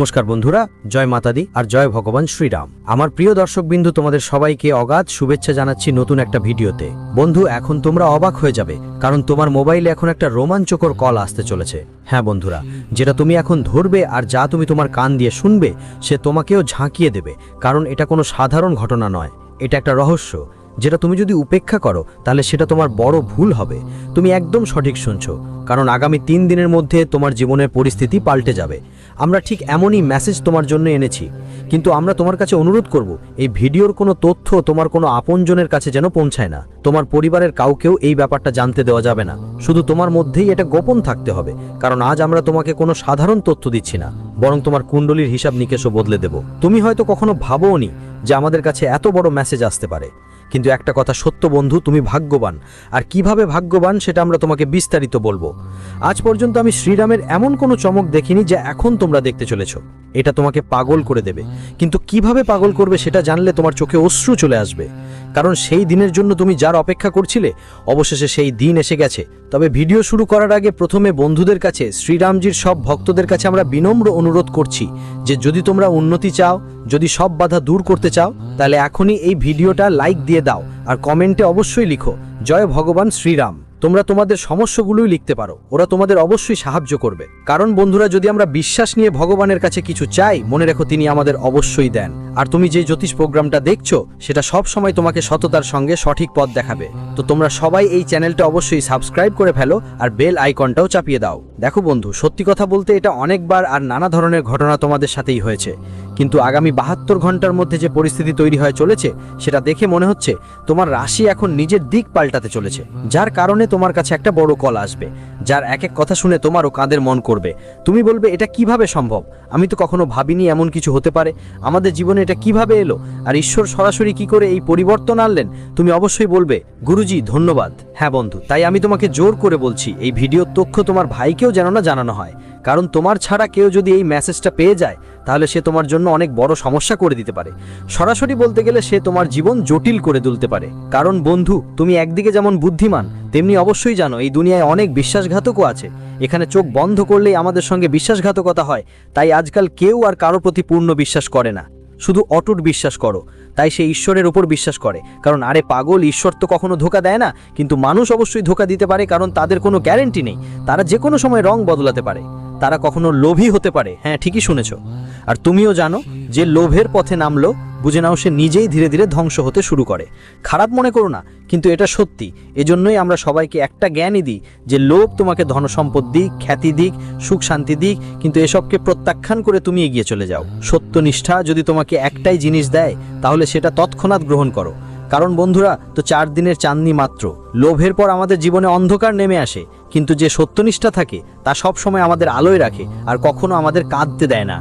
নমস্কার বন্ধুরা, জয় মাতাদি আর জয় ভগবান শ্রীরাম। আমার প্রিয় দর্শকবিন্দু, তোমাদের সবাইকে অগাধ শুভেচ্ছা জানাচ্ছি নতুন একটা ভিডিওতে। বন্ধু, এখন তোমরা অবাক হয়ে যাবে, কারণ তোমার মোবাইলে এখন একটা রোমাঞ্চকর কল আসতে চলেছে। হ্যাঁ বন্ধুরা, যেটা তুমি এখন ধরবে আর যা তুমি তোমার কান দিয়ে শুনবে সে তোমাকেও ঝাঁকিয়ে দেবে, কারণ এটা কোনো সাধারণ ঘটনা নয়, এটা একটা রহস্য যেটা তুমি যদি উপেক্ষা করো তাহলে সেটা তোমার বড় ভুল হবে। তুমি একদম সঠিক শুনছো, কারণ আগামী 3 দিনের মধ্যে তোমার জীবনের পরিস্থিতি পাল্টে যাবে। আমরা ঠিক এমনই মেসেজ তোমার জন্য এনেছি, কিন্তু আমরা তোমার কাছে অনুরোধ করব এই ভিডিওর কোনো তথ্য তোমার কোনো আপনজনের কাছে যেন পৌঁছায় না। তোমার পরিবারের কাউকেও এই ব্যাপারটা জানতে দেওয়া যাবে না, শুধু তোমার মধ্যেই এটা গোপন থাকতে হবে। কারণ আজ আমরা তোমাকে কোনো সাধারণ তথ্য দিচ্ছি না, বরং তোমার কুণ্ডলীর হিসাব নিকেশও বদলে দেব। তুমি হয়তো কখনো ভাবোনি যে আমাদের কাছে এত বড় মেসেজ আসতে পারে, কিন্তু একটা কথা সত্য বন্ধু, তুমি ভাগ্যবান। আর কিভাবে ভাগ্যবান সেটা আমরা তোমাকে বিস্তারিত বলবো। আজ পর্যন্ত আমি শ্রীরামের এমন কোনো চমক দেখিনি যা এখন তোমরা দেখতে চলেছ। এটা তোমাকে পাগল করে দেবে, কিন্তু কিভাবে পাগল করবে সেটা জানলে তোমার চোখে অশ্রু চলে আসবে। কারণ সেই দিনের জন্য তুমি যার অপেক্ষা করছিলে, অবশেষে সেই দিন এসে গেছে। তবে ভিডিও শুরু করার আগে প্রথমে বন্ধুদের কাছে, শ্রীরামজির সব ভক্তদের কাছে আমরা বিনম্র অনুরোধ করছি যে যদি তোমরা উন্নতি চাও, যদি সব বাধা দূর করতে চাও, তাহলে এখনই এই ভিডিওটা লাইক দিয়ে দাও আর কমেন্টে অবশ্যই লিখো জয় ভগবান শ্রীরাম। তোমরা তোমাদের সমস্যাগুলোই লিখতে পারো, ওরা তোমাদের অবশ্যই সাহায্য করবে। কারণ বন্ধুরা, যদি আমরা বিশ্বাস নিয়ে ভগবানের কাছে কিছু চাই, মনে রেখো তিনি আমাদের অবশ্যই দেন। আর তুমি যে জ্যোতিষ প্রোগ্রামটা দেখছো সেটা সব সময় তোমাকে সততার সঙ্গে সঠিক পথ দেখাবে। তো তোমরা সবাই এই চ্যানেলটা অবশ্যই সাবস্ক্রাইব করে ফেলো আর বেল আইকনটাও চাপিয়ে দাও। দেখো বন্ধু, সত্যি কথা বলতে এটা অনেকবার আর নানা ধরনের ঘটনা তোমাদের সাথেই হয়েছে, কিন্তু আগামী 72 ঘন্টার মধ্যে যে পরিস্থিতি তৈরি হয়ে চলেছে সেটা দেখে মনে হচ্ছে তোমার রাশি এখন নিজের দিক পাল্টাতে চলেছে, যার কারণে তোমার কাছে একটা বড় কল আসবে, যার এক এক কথা শুনে তোমারও কাঁধের মন করবে। তুমি বলবে এটা কিভাবে সম্ভব, আমি তো কখনো ভাবিনি এমন কিছু হতে পারে, আমাদের জীবনে এটা কিভাবে এলো, আর ঈশ্বর সরাসরি কি করে এই পরিবর্তন আনলেন। তুমি অবশ্যই বলবে গুরুজি ধন্যবাদ। হ্যাঁ বন্ধু, তাই আমি তোমাকে জোর করে বলছি এই ভিডিওর তথ্য তোমার ভাইকেও যেন না জানানো হয়, কারণ তোমার ছাড়া কেউ যদি এই মেসেজটা পেয়ে যায় তাহলে সে তোমার জন্য অনেক বড় সমস্যা করে দিতে পারে। সরাসরি বলতে গেলে সে তোমার জীবন জটিল করে তুলতে পারে। কারণ বন্ধু, তুমি একদিকে যেমন বুদ্ধিমান, তেমনি অবশ্যই জানো এই দুনিয়ায় অনেক বিশ্বাসঘাতকও আছে। এখানে চোখ বন্ধ করলেই আমাদের সঙ্গে বিশ্বাসঘাতকতা হয়, তাই আজকাল কেউ আর কারো প্রতি পূর্ণ বিশ্বাস করে না, শুধু অটুট বিশ্বাস করো। তাই সে ঈশ্বরের উপর বিশ্বাস করে, কারণ আরে পাগল, ঈশ্বর তো কখনো ধোকা দেয় না, কিন্তু মানুষ অবশ্যই ধোকা দিতে পারে, কারণ তাদের কোনো গ্যারেন্টি নেই, তারা যে কোনো সময় রং বদলাতে পারে, তারা কখনো লোভী হতে পারে। হ্যাঁ, ঠিকই শুনেছ। আর তুমিও জানো যে লোভের পথে নামলো, বুঝে নাও সে নিজেই ধীরে ধীরে ধ্বংস হতে শুরু করে। খারাপ মনে করো না, কিন্তু এটা সত্যি। এজন্যই আমরা সবাইকে একটা জ্ঞানই দিই যে লোভ তোমাকে ধনসম্পদ দিক, খ্যাতি দিক, সুখ শান্তি দিক, কিন্তু এসবকে প্রত্যাখ্যান করে তুমি এগিয়ে চলে যাও। সত্যনিষ্ঠা যদি তোমাকে একটাই জিনিস দেয় তাহলে সেটা তৎক্ষণাৎ গ্রহণ করো। কারণ বন্ধুরা, তো 4 দিনের চাঁদনি মাত্র। লোভের পর আমাদের জীবনে অন্ধকার নেমে আসে, কিন্তু যে সত্যনিষ্ঠা থাকে তা সব সময় আমাদের আলোয় রাখে আর কখনো আমাদের কাঁদতে দেয় না।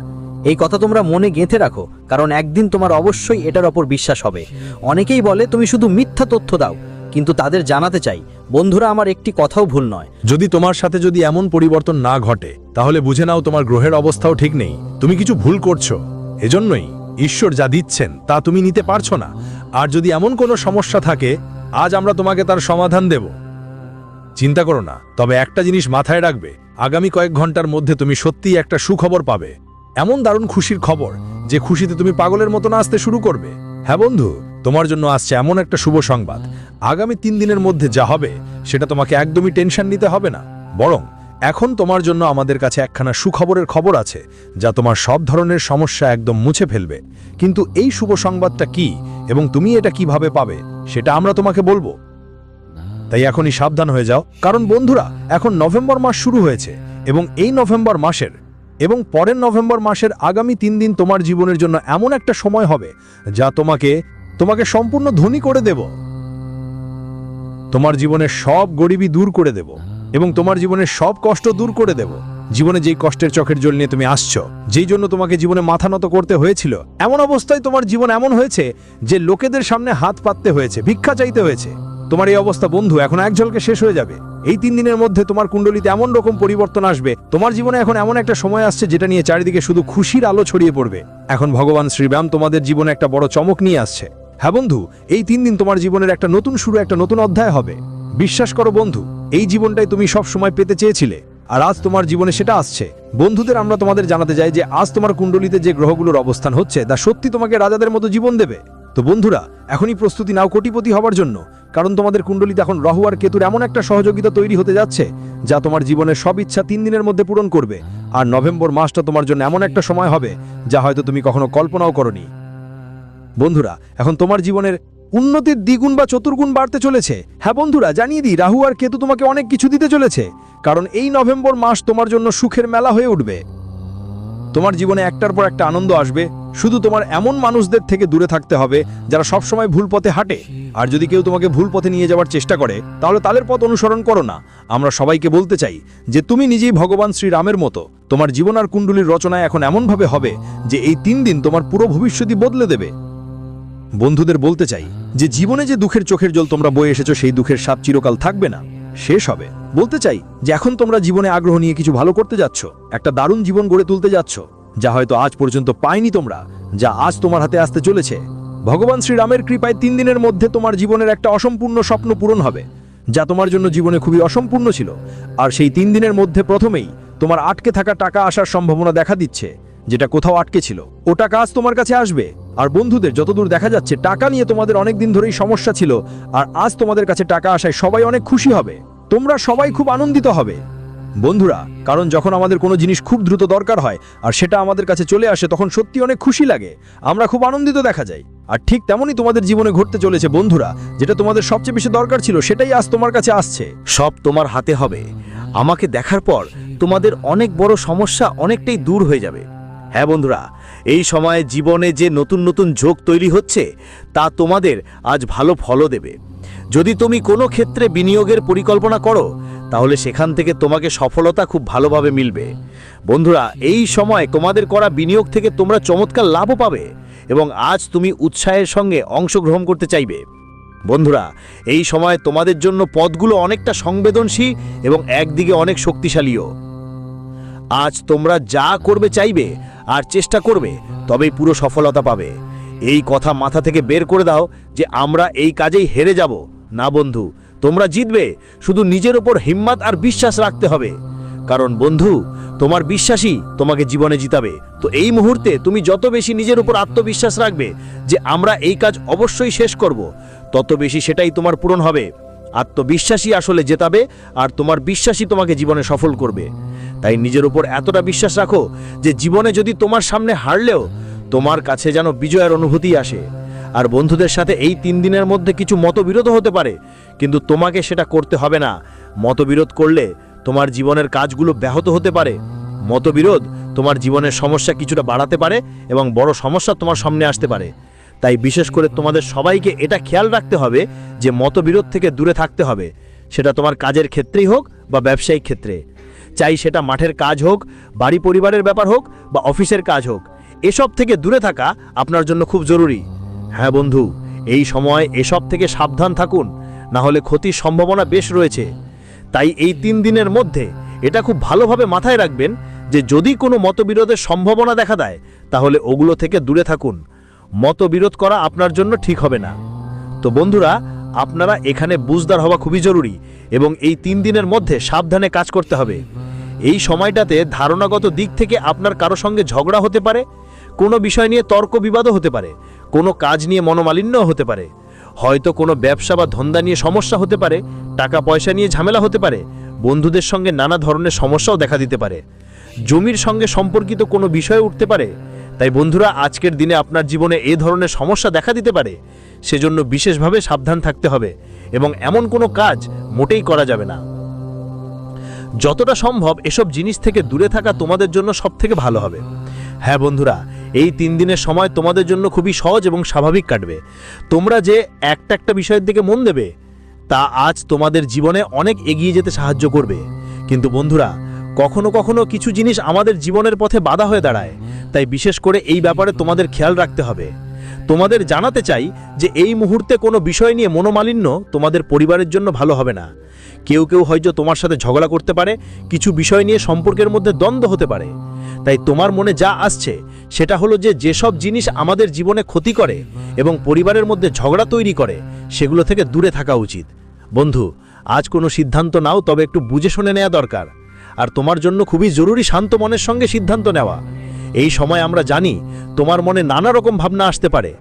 এই কথা তোমরা মনে গেঁথে রাখো, কারণ একদিন তোমার অবশ্যই এটার ওপর বিশ্বাস হবে। অনেকেই বলে তুমি শুধু মিথ্যা তথ্য দাও, কিন্তু তাদের জানাতে চাই বন্ধুরা, আমার একটি কথাও ভুল নয়। যদি তোমার সাথে যদি এমন পরিবর্তন না ঘটে তাহলে বুঝে নাও তোমার গ্রহের অবস্থাও ঠিক নেই, তুমি কিছু ভুল করছো। এজন্যই ঈশ্বর যা দিচ্ছেন তা তুমি নিতে পারছো না। আর যদি এমন কোনো সমস্যা থাকে, আজ আমরা তোমাকে তার সমাধান দেব। চিন্তা করো না, তবে একটা জিনিস মাথায় রাখবে, আগামী কয়েক ঘন্টার মধ্যে তুমি সত্যিই একটা সুখবর পাবে। এমন দারুণ খুশির খবর যে খুশিতে তুমি পাগলের মতো নাচতে শুরু করবে। হ্যাঁ বন্ধু, তোমার জন্য আসছে এমন একটা শুভ সংবাদ। আগামী 3 দিনের মধ্যে যা হবে সেটা তোমাকে একদমই টেনশন নিতে হবে না, বরং এখন তোমার জন্য আমাদের কাছে একখানা সুখবরের খবর আছে যা তোমার সব ধরনের সমস্যা একদম মুছে ফেলবে। কিন্তু এই শুভ সংবাদটা কি এবং তুমি এটা কিভাবে পাবে সেটা আমরা তোমাকে বলবো। তাই এখনই সাবধান হয়ে যাও, কারণ বন্ধুরা এখন নভেম্বর মাস শুরু হয়েছে এবং এই নভেম্বর মাসের এবং পরের নভেম্বর মাসের আগামী 3 দিন তোমার জীবনের জন্য এমন একটা সময় হবে যা তোমাকে সম্পূর্ণ ধনী করে দেব। তোমার জীবনের সব গরিবি দূর করে দেব এবং তোমার জীবনের সব কষ্ট দূর করে দেব। জীবনে যেই কষ্টের চোখের জল নিয়ে তুমি আসছো, যেই জন্য তোমাকে জীবনে মাথা নত করতে হয়েছিল, এমন অবস্থায় তোমার জীবন এমন হয়েছে যে লোকেদের সামনে হাত পাততে হয়েছে, ভিক্ষা চাইতে হয়েছে। তোমার এই অবস্থা বন্ধু এখন এক ঝলকে শেষ হয়ে যাবে। এই 3 দিনের মধ্যে তোমার কুণ্ডলিতে এমন রকম পরিবর্তন আসবে, তোমার জীবনে এখন এমন একটা সময় আসছে যেটা নিয়ে চারিদিকে শুধু খুশির আলো ছড়িয়ে পড়বে। এখন ভগবান শ্রীরাম তোমাদের জীবনে একটা বড় চমক নিয়ে আসছে। হ্যাঁ বন্ধু, এই 3 দিন তোমার জীবনের একটা নতুন শুরু, একটা নতুন অধ্যায় হবে। বিশ্বাস করো বন্ধু, এই জীবনটাই তুমি সব সময় পেতে চেয়েছিলে। আর আজ তোমার জীবনে সেটা আসছে। বন্ধুদের আমরা তোমাদের জানাতে চাই যে আজ তোমার কুণ্ডলিতে যে গ্রহগুলোর অবস্থান হচ্ছে তা সত্যি তোমাকে রাজাদের মতো জীবন দেবে। তো বন্ধুরা, এখনই প্রস্তুতি নাও কোটিপতি হবার জন্য, কারণ তোমাদের কুণ্ডলিতে এখন রাহু আর কেতুর এমন একটা সহযোগিতা তৈরি হতে যাচ্ছে যা তোমার জীবনের সব ইচ্ছা 3 দিনের মধ্যে পূরণ করবে। আর নভেম্বর মাসটা তোমার জন্য এমন একটা সময় হবে যা হয়তো তুমি কখনো কল্পনাও করনি। বন্ধুরা, এখন তোমার জীবনের উন্নতির দ্বিগুণ বা চতুর্গুণ বাড়তে চলেছে। হ্যাঁ বন্ধুরা, জানিয়ে দিই, রাহু আর কেতু তোমাকে অনেক কিছু দিতে চলেছে, কারণ এই নভেম্বর মাস তোমার জন্য সুখের মেলা হয়ে উঠবে। তোমার জীবনে একটার পর একটা আনন্দ আসবে। শুধু তোমার এমন মানুষদের থেকে দূরে থাকতে হবে যারা সবসময় ভুল পথে হাঁটে। আর যদি কেউ তোমাকে ভুল পথে নিয়ে যাওয়ার চেষ্টা করে তাহলে তাদের পথ অনুসরণ করো না। আমরা সবাইকে বলতে চাই যে তুমি নিজেই ভগবান শ্রীরামের মতো। তোমার জীবন আর কুণ্ডলীর রচনায় এখন এমনভাবে হবে যে এই 3 দিন তোমার পুরো ভবিষ্যৎই বদলে দেবে। বন্ধুদের বলতে চাই যে জীবনে যে দুঃখের চোখের জল তোমরা বয়ে এসেছো সেই দুঃখের স্বাদ চিরকাল থাকবে না, শেষ হবে। বলতে চাই যে এখন তোমরা জীবনে আগ্রহ নিয়ে কিছু ভালো করতে যাচ্ছ, একটা দারুণ জীবন গড়ে তুলতে যাচ্ছ যা হয়তো আজ পর্যন্ত পাইনি তোমরা, যা আজ তোমার হাতে আসতে চলেছে। ভগবান শ্রীরামের কৃপায় 3 দিনের মধ্যে তোমার জীবনের একটা অসম্পূর্ণ স্বপ্ন পূরণ হবে যা তোমার জন্য জীবনে খুবই অসম্পূর্ণ ছিল। আর সেই 3 দিনের মধ্যে প্রথমেই তোমার আটকে থাকা টাকা আসার সম্ভাবনা দেখা দিচ্ছে, যেটা কোথাও আটকে ছিল ও টাকা আজ তোমার কাছে আসবে। আর বন্ধুদের, যতদূর দেখা যাচ্ছে টাকা নিয়ে তোমাদের অনেক দিন ধরেই সমস্যা ছিল, আর আজ তোমাদের কাছে টাকা আসায় সবাই অনেক খুশি হবে, তোমরা সবাই খুব আনন্দিত হবে। বন্ধুরা, কারণ যখন আমাদের কোনো জিনিস খুব দ্রুত দরকার হয় আর সেটা আমাদের কাছে চলে আসে তখন সত্যি অনেক খুশি লাগে, আমরা খুব আনন্দিত দেখা যায়। আর ঠিক তেমনই তোমাদের জীবনে ঘটতে চলেছে বন্ধুরা, যেটা তোমাদের সবচেয়ে বেশি দরকার ছিল সেটাই আজ তোমার কাছে আসছে। সব তোমার হাতে হবে। আমাকে দেখার পর তোমাদের অনেক বড় সমস্যা অনেকটাই দূর হয়ে যাবে। হ্যাঁ বন্ধুরা, এই সময়ে জীবনে যে নতুন নতুন ঝোঁক তৈরি হচ্ছে তা তোমাদের আজ ভালো ফলও দেবে। যদি তুমি কোনো ক্ষেত্রে বিনিয়োগের পরিকল্পনা করো তাহলে সেখান থেকে তোমাকে সফলতা খুব ভালোভাবে মিলবে। বন্ধুরা, এই সময় তোমাদের করা বিনিয়োগ থেকে তোমরা চমৎকার লাভও পাবে এবং আজ তুমি উৎসাহের সঙ্গে অংশগ্রহণ করতে চাইবে। বন্ধুরা, এই সময় তোমাদের জন্য পথগুলো অনেকটা সংবেদনশীল এবং একদিকে অনেক শক্তিশালীও। আজ তোমরা যা করবে চাইবে আর চেষ্টা করবে তবেই পুরো সফলতা পাবে। এই কথা মাথা থেকে বের করে দাও যে আমরা এই কাজেই হেরে যাব না। বন্ধু, তোমরা জিতবে, শুধু নিজের উপর হিম্মত আর বিশ্বাস রাখতে হবে, কারণ বন্ধু তোমার বিশ্বাসই তোমাকে জীবনে জিতাবে। তো এই মুহূর্তে তুমি যত বেশি নিজের উপর আত্মবিশ্বাস রাখবে যে আমরা এই কাজ অবশ্যই শেষ করব, তত বেশি সেটাই তোমার পূরণ হবে। আত্মবিশ্বাসই আসলে জেতাবে আর তোমার বিশ্বাসই তোমাকে জীবনে সফল করবে। তাই নিজের উপর এতটা বিশ্বাস রাখো যে জীবনে যদি তোমার সামনে হারলেও তোমার কাছে যেন বিজয়ের অনুভূতি আসে। আর বন্ধুদের সাথে এই 3 দিনের মধ্যে কিছু মতবিরোধ হতে পারে, কিন্তু তোমাকে সেটা করতে হবে না। মতবিরোধ করলে তোমার জীবনের কাজগুলো ব্যাহত হতে পারে। মতবিরোধ তোমার জীবনের সমস্যা কিছুটা বাড়াতে পারে এবং বড় সমস্যা তোমার সামনে আসতে পারে। তাই বিশেষ করে তোমাদের সবাইকে এটা খেয়াল রাখতে হবে যে মতবিরোধ থেকে দূরে থাকতে হবে, সেটা তোমার কাজের ক্ষেত্রেই হোক বা ব্যবসায়িক ক্ষেত্রে। চাই সেটা মাঠের কাজ হোক, বাড়ি পরিবারের ব্যাপার হোক বা অফিসের কাজ হোক, এসব থেকে দূরে থাকা আপনার জন্য খুব জরুরি। হ্যাঁ বন্ধু, এই সময় এসব থেকে সাবধান থাকুন, না হলে ক্ষতির সম্ভাবনা বেশ রয়েছে। তাই এই 3 দিনের মধ্যে এটা খুব ভালোভাবে মাথায় রাখবেন যে যদি কোনো মতবিরোধের সম্ভাবনা দেখা দেয় তাহলে ওগুলো থেকে দূরে থাকুন। মতবিরোধ করা আপনার জন্য ঠিক হবে না। তো বন্ধুরা, আপনারা এখানে বুঝদার হওয়া খুবই জরুরি এবং এই 3 দিনের মধ্যে সাবধানে কাজ করতে হবে। এই সময়টাতে ধারণাগত দিক থেকে আপনার কারো সঙ্গে ঝগড়া হতে পারে, কোনো বিষয় নিয়ে তর্ক বিবাদও হতে পারে, কোনো কাজ নিয়ে মনোমালিন্যও হতে পারে, হয়তো কোনো ব্যবসা বা ধন্দা নিয়ে সমস্যা হতে পারে, টাকা পয়সা নিয়ে ঝামেলা হতে পারে, বন্ধুদের সঙ্গে নানা ধরনের সমস্যাও দেখা দিতে পারে, জমির সঙ্গে সম্পর্কিত কোনো বিষয় উঠতে পারে। তাই বন্ধুরা, আজকের দিনে আপনার জীবনে এই ধরনের সমস্যা দেখা দিতে পারে, সেজন্য বিশেষভাবে সাবধান থাকতে হবে এবং এমন কোনো কাজ মোটেই করা যাবে না। যতটা সম্ভব এসব জিনিস থেকে দূরে থাকা তোমাদের জন্য সবথেকে ভালো হবে। হ্যাঁ বন্ধুরা, এই 3 দিনের সময় তোমাদের জন্য খুবই সহজ এবং স্বাভাবিক কাটবে। তোমরা যে একটা বিষয়ের দিকে মন দেবে তা আজ তোমাদের জীবনে অনেক এগিয়ে যেতে সাহায্য করবে। কিন্তু বন্ধুরা, কখনো কখনো কিছু জিনিস আমাদের জীবনের পথে বাধা হয়ে দাঁড়ায়, তাই বিশেষ করে এই ব্যাপারে তোমাদের খেয়াল রাখতে হবে। তোমাদের জানাতে চাই যে এই মুহূর্তে কোনো বিষয় নিয়ে মনোমালিন্য তোমাদের পরিবারের জন্য ভালো হবে না। কেউ কেউ হয়তো তোমার সাথে ঝগড়া করতে পারে, কিছু বিষয় নিয়ে সম্পর্কের মধ্যে দ্বন্দ্ব হতে পারে। তাই তোমার মনে যা আসছে সেটা হলো যে যেসব জিনিস আমাদের জীবনে ক্ষতি করে এবং পরিবারের মধ্যে ঝগড়া তৈরি করে সেগুলো থেকে দূরে থাকা উচিত। বন্ধু, আজ কোনো সিদ্ধান্ত নাও, তবে একটু বুঝে শুনে নেওয়া দরকার। আর তোমার জন্য খুবই জরুরি শান্ত মনের সঙ্গে সিদ্ধান্ত নেওয়া। এই সময় আমরা জানি তোমার মনে নানা রকম ভাবনা আসতে পারে।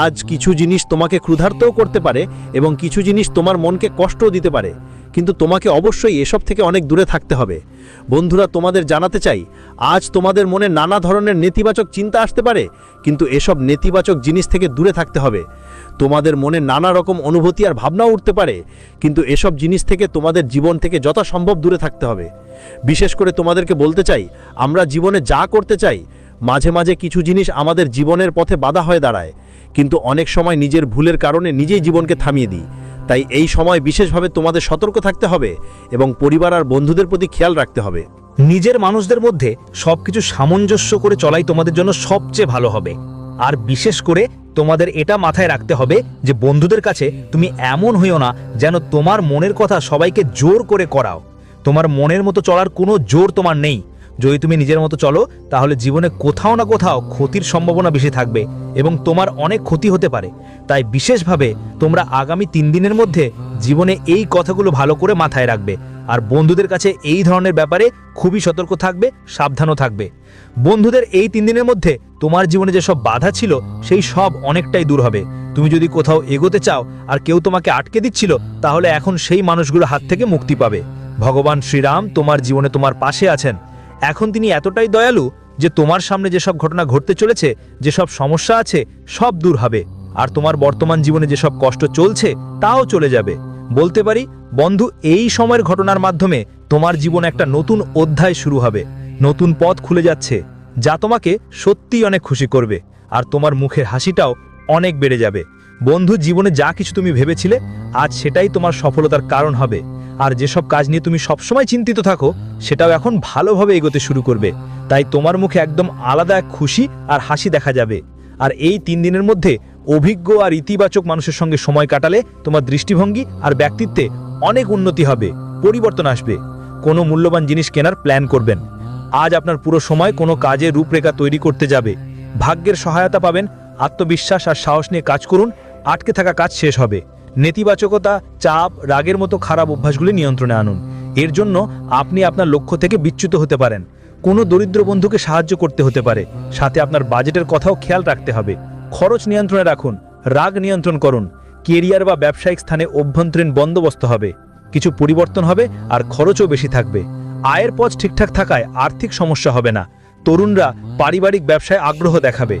আজ কিছু জিনিস তোমাকে ক্ষুধার্তও করতে পারে এবং কিছু জিনিস তোমার মনকে কষ্টও দিতে পারে, কিন্তু তোমাকে অবশ্যই এসব থেকে অনেক দূরে থাকতে হবে। বন্ধুরা, তোমাদের জানাতে চাই, আজ তোমাদের মনে নানা ধরনের নেতিবাচক চিন্তা আসতে পারে, কিন্তু এসব নেতিবাচক জিনিস থেকে দূরে থাকতে হবে। তোমাদের মনে নানা রকম অনুভূতি আর ভাবনাও উঠতে পারে, কিন্তু এসব জিনিস থেকে তোমাদের জীবন থেকে যথাসম্ভব দূরে থাকতে হবে। বিশেষ করে তোমাদেরকে বলতে চাই, আমরা জীবনে যা করতে চাই, মাঝে মাঝে কিছু জিনিস আমাদের জীবনের পথে বাধা হয়ে দাঁড়ায়, কিন্তু অনেক সময় নিজের ভুলের কারণে নিজেই জীবনকে থামিয়ে দিই। তাই এই সময় বিশেষভাবে তোমাদের সতর্ক থাকতে হবে এবং পরিবার আর বন্ধুদের প্রতি খেয়াল রাখতে হবে। নিজের মানুষদের মধ্যে সবকিছু সামঞ্জস্য করে চলাই তোমাদের জন্য সবচেয়ে ভালো হবে। আর বিশেষ করে তোমাদের এটা মাথায় রাখতে হবে যে বন্ধুদের কাছে তুমি এমন হইও না যেন তোমার মনের কথা সবাইকে জোর করে করাও। তোমার মনের মতো চলার কোনো জোর তোমার নেই। যদি তুমি নিজের মতো চলো তাহলে জীবনে কোথাও না কোথাও ক্ষতির সম্ভাবনা বেশি থাকবে এবং তোমার অনেক ক্ষতি হতে পারে। তাই বিশেষভাবে তোমরা আগামী 3 দিনের মধ্যে জীবনে এই কথাগুলো ভালো করে মাথায় রাখবে। আর বন্ধুদের কাছে এই ধরনের ব্যাপারে খুবই সতর্ক থাকবে, সাবধানও থাকবে। বন্ধুদের এই 3 দিনের মধ্যে তোমার জীবনে যেসব বাধা ছিল সেই সব অনেকটাই দূর হবে। তুমি যদি কোথাও এগোতে চাও আর কেউ তোমাকে আটকে দিচ্ছিল, তাহলে এখন সেই মানুষগুলোর হাত থেকে মুক্তি পাবে। ভগবান শ্রীরাম তোমার জীবনে তোমার পাশে আছেন। এখন তিনি এতটাই দয়ালু যে তোমার সামনে যেসব ঘটনা ঘটতে চলেছে, যেসব সমস্যা আছে, সব দূর হবে। আর তোমার বর্তমান জীবনে যেসব কষ্ট চলছে তাও চলে যাবে। বলতে পারি বন্ধু, এই সময়ের ঘটনার মাধ্যমে তোমার জীবনে একটা নতুন অধ্যায় শুরু হবে, নতুন পথ খুলে যাচ্ছে, যা তোমাকে সত্যিই অনেক খুশি করবে। আর তোমার মুখের হাসিটাও অনেক বেড়ে যাবে। বন্ধু, জীবনে যা কিছু তুমি ভেবেছিলে আজ সেটাই তোমার সফলতার কারণ হবে। আর যেসব কাজ নিয়ে তুমি সবসময় চিন্তিত থাকো সেটাও এখন ভালোভাবে এগোতে শুরু করবে। তাই তোমার মুখে একদম আলাদা এক খুশি আর হাসি দেখা যাবে। আর এই 3 দিনের মধ্যে অভিজ্ঞ আর ইতিবাচক মানুষের সঙ্গে সময় কাটালে তোমার দৃষ্টিভঙ্গি আর ব্যক্তিত্বে অনেক উন্নতি হবে, পরিবর্তন আসবে। কোনো মূল্যবান জিনিস কেনার প্ল্যান করবেন। আজ আপনার পুরো সময় কোনো কাজের রূপরেখা তৈরি করতে যাবে। ভাগ্যের সহায়তা পাবেন। আত্মবিশ্বাস আর সাহস নিয়ে কাজ করুন, আটকে থাকা কাজ শেষ হবে। নেতিবাচকতা, চাপ, রাগের মতো খারাপ অভ্যাসগুলি নিয়ন্ত্রণে আনুন। এর জন্য আপনি আপনার লক্ষ্য থেকে বিচ্যুত হতে পারেন। কোনো দরিদ্র বন্ধুকে সাহায্য করতে হতে পারে। সাথে আপনার বাজেটের কথাও খেয়াল রাখতে হবে। খরচ নিয়ন্ত্রণে রাখুন, রাগ নিয়ন্ত্রণ করুন। কেরিয়ার বা ব্যবসায়িক স্থানে অভ্যন্তরীণ বন্দোবস্ত হবে, কিছু পরিবর্তন হবে আর খরচও বেশি থাকবে। আয়ের পথ ঠিকঠাক থাকায় আর্থিক সমস্যা হবে না। তরুণরা পারিবারিক ব্যবসায় আগ্রহ দেখাবে।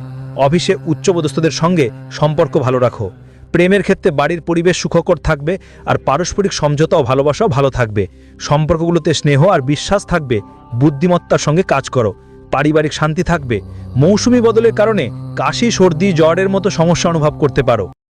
অফিসে উচ্চপদস্থদের সঙ্গে সম্পর্ক ভালো রাখো। প্রেমের ক্ষেত্রে বাড়ির পরিবেশ সুখকর থাকবে আর পারস্পরিক সমঝোতা ও ভালোবাসাও ভালো থাকবে। সম্পর্কগুলোতে স্নেহ আর বিশ্বাস থাকবে। বুদ্ধিমত্তার সঙ্গে কাজ করো, পারিবারিক শান্তি থাকবে। মৌসুমি বদলের কারণে কাশি, সর্দি, জ্বরের মতো সমস্যা অনুভব করতে পারো।